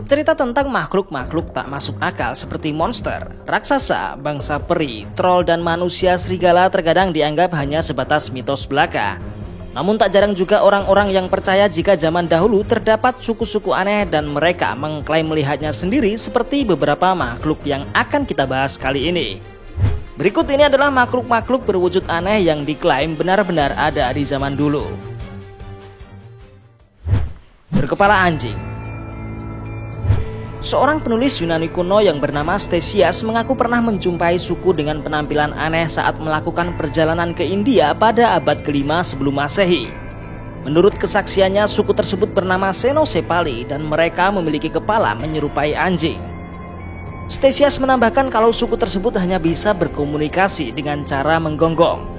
Cerita tentang makhluk-makhluk tak masuk akal seperti monster, raksasa, bangsa peri, troll, dan manusia serigala terkadang dianggap hanya sebatas mitos belaka. Namun tak jarang juga orang-orang yang percaya jika zaman dahulu terdapat suku-suku aneh dan mereka mengklaim melihatnya sendiri seperti beberapa makhluk yang akan kita bahas kali ini. Berikut ini adalah makhluk-makhluk berwujud aneh yang diklaim benar-benar ada di zaman dulu. Berkepala anjing. Seorang penulis Yunani kuno yang bernama Stesias mengaku pernah menjumpai suku dengan penampilan aneh saat melakukan perjalanan ke India pada abad ke-5 sebelum Masehi. Menurut kesaksiannya, suku tersebut bernama Senosepali dan mereka memiliki kepala menyerupai anjing. Stesias menambahkan kalau suku tersebut hanya bisa berkomunikasi dengan cara menggonggong.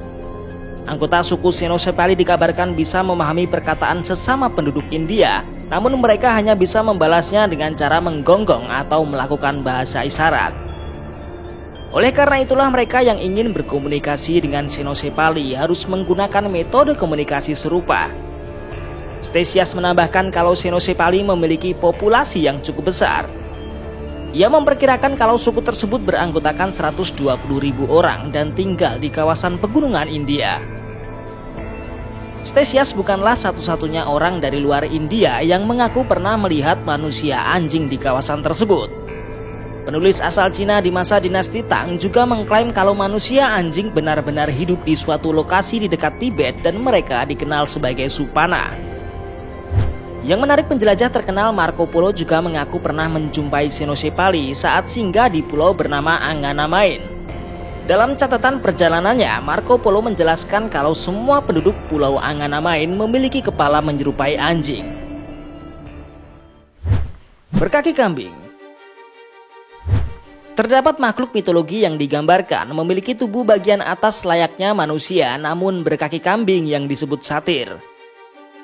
Anggota suku Senosepali dikabarkan bisa memahami perkataan sesama penduduk India, namun mereka hanya bisa membalasnya dengan cara menggonggong atau melakukan bahasa isyarat. Oleh karena itulah mereka yang ingin berkomunikasi dengan Senosepali harus menggunakan metode komunikasi serupa. Stesias menambahkan kalau Senosepali memiliki populasi yang cukup besar. Ia memperkirakan kalau suku tersebut beranggotakan 120.000 orang dan tinggal di kawasan pegunungan India. Stesias bukanlah satu-satunya orang dari luar India yang mengaku pernah melihat manusia anjing di kawasan tersebut. Penulis asal Cina di masa dinasti Tang juga mengklaim kalau manusia anjing benar-benar hidup di suatu lokasi di dekat Tibet dan mereka dikenal sebagai Supana. Yang menarik, penjelajah terkenal Marco Polo juga mengaku pernah menjumpai Senosepali saat singgah di pulau bernama Anganamain. Dalam catatan perjalanannya, Marco Polo menjelaskan kalau semua penduduk pulau Anganamain memiliki kepala menyerupai anjing. Berkaki kambing. Terdapat makhluk mitologi yang digambarkan memiliki tubuh bagian atas layaknya manusia namun berkaki kambing yang disebut satir.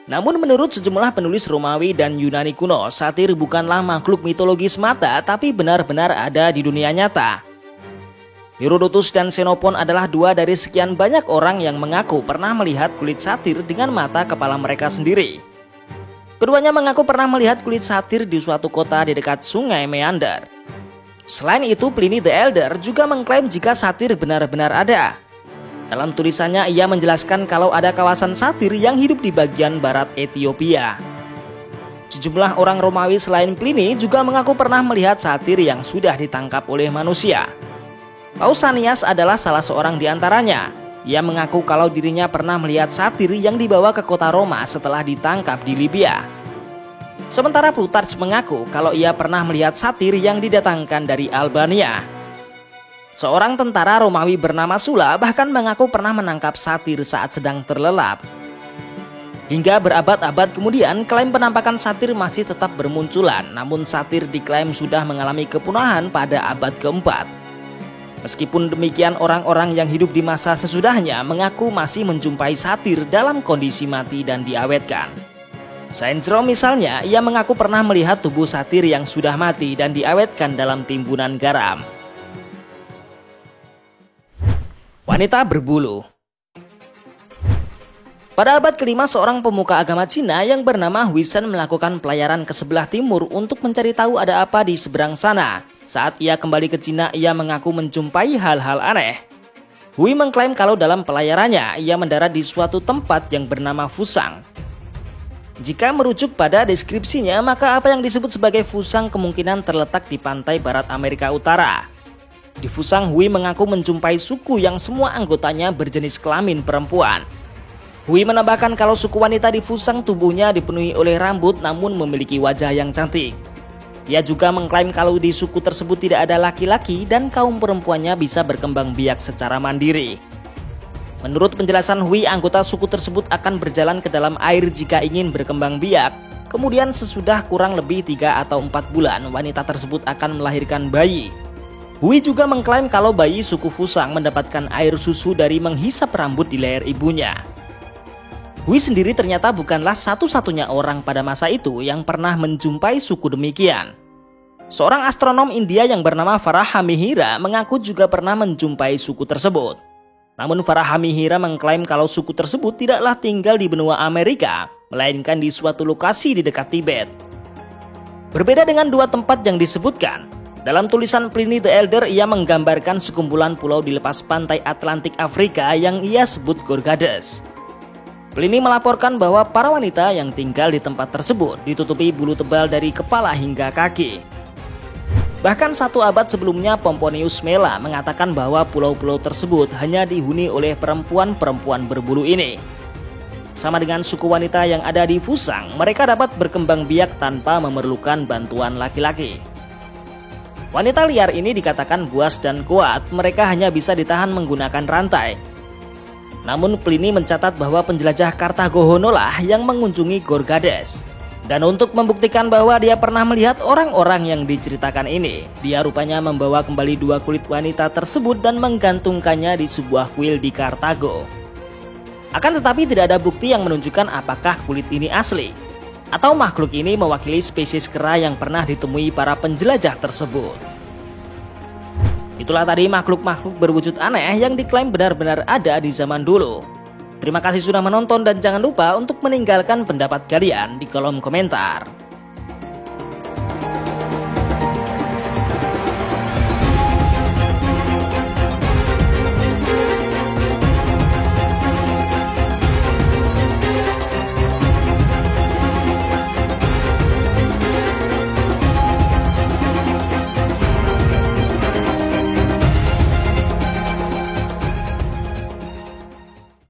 Namun menurut sejumlah penulis Romawi dan Yunani kuno, satir bukanlah makhluk mitologi semata tapi benar-benar ada di dunia nyata. Herodotus dan Xenophon adalah dua dari sekian banyak orang yang mengaku pernah melihat kulit satir dengan mata kepala mereka sendiri. Keduanya mengaku pernah melihat kulit satir di suatu kota di dekat sungai Meander. Selain itu, Pliny the Elder juga mengklaim jika satir benar-benar ada. Dalam tulisannya, ia menjelaskan kalau ada kawasan satir yang hidup di bagian barat Ethiopia. Sejumlah orang Romawi selain Pliny juga mengaku pernah melihat satir yang sudah ditangkap oleh manusia. Pausanias adalah salah seorang di antaranya. Ia mengaku kalau dirinya pernah melihat satir yang dibawa ke kota Roma setelah ditangkap di Libya. Sementara Plutarch mengaku kalau ia pernah melihat satir yang didatangkan dari Albania. Seorang tentara Romawi bernama Sulla bahkan mengaku pernah menangkap satir saat sedang terlelap. Hingga berabad-abad kemudian, klaim penampakan satir masih tetap bermunculan, namun satir diklaim sudah mengalami kepunahan pada abad keempat. Meskipun demikian, orang-orang yang hidup di masa sesudahnya mengaku masih menjumpai satir dalam kondisi mati dan diawetkan. Saint Jerome misalnya, ia mengaku pernah melihat tubuh satir yang sudah mati dan diawetkan dalam timbunan garam. Wanita berbulu. Pada abad ke-5, seorang pemuka agama Cina yang bernama Huishen melakukan pelayaran ke sebelah timur untuk mencari tahu ada apa di seberang sana. Saat ia kembali ke Cina, ia mengaku menjumpai hal-hal aneh. Hui mengklaim kalau dalam pelayarannya, ia mendarat di suatu tempat yang bernama Fusang. Jika merujuk pada deskripsinya, maka apa yang disebut sebagai Fusang kemungkinan terletak di pantai barat Amerika Utara. Di Fusang, Hui mengaku menjumpai suku yang semua anggotanya berjenis kelamin perempuan. Hui menambahkan kalau suku wanita di Fusang tubuhnya dipenuhi oleh rambut namun memiliki wajah yang cantik. Ia juga mengklaim kalau di suku tersebut tidak ada laki-laki dan kaum perempuannya bisa berkembang biak secara mandiri. Menurut penjelasan Hui, anggota suku tersebut akan berjalan ke dalam air jika ingin berkembang biak. Kemudian sesudah kurang lebih 3 atau 4 bulan, wanita tersebut akan melahirkan bayi. Hui juga mengklaim kalau bayi suku Fusang mendapatkan air susu dari menghisap rambut di leher ibunya. Hui sendiri ternyata bukanlah satu-satunya orang pada masa itu yang pernah menjumpai suku demikian. Seorang astronom India yang bernama Farahami Hira mengaku juga pernah menjumpai suku tersebut. Namun Farahami Hira mengklaim kalau suku tersebut tidaklah tinggal di benua Amerika, melainkan di suatu lokasi di dekat Tibet. Berbeda dengan dua tempat yang disebutkan, dalam tulisan Pliny the Elder ia menggambarkan sekumpulan pulau di lepas pantai Atlantik Afrika yang ia sebut Gorgades. Pliny melaporkan bahwa para wanita yang tinggal di tempat tersebut ditutupi bulu tebal dari kepala hingga kaki. Bahkan 1 abad sebelumnya Pomponius Mela mengatakan bahwa pulau-pulau tersebut hanya dihuni oleh perempuan-perempuan berbulu ini. Sama dengan suku wanita yang ada di Fusang, mereka dapat berkembang biak tanpa memerlukan bantuan laki-laki. Wanita liar ini dikatakan buas dan kuat, mereka hanya bisa ditahan menggunakan rantai. Namun Pliny mencatat bahwa penjelajah Kartagohono lah yang mengunjungi Gorgades. Dan untuk membuktikan bahwa dia pernah melihat orang-orang yang diceritakan ini, dia rupanya membawa kembali 2 kulit wanita tersebut dan menggantungkannya di sebuah kuil di Kartago. Akan tetapi tidak ada bukti yang menunjukkan apakah kulit ini asli, atau makhluk ini mewakili spesies kera yang pernah ditemui para penjelajah tersebut. Itulah tadi makhluk-makhluk berwujud aneh yang diklaim benar-benar ada di zaman dulu. Terima kasih sudah menonton dan jangan lupa untuk meninggalkan pendapat kalian di kolom komentar.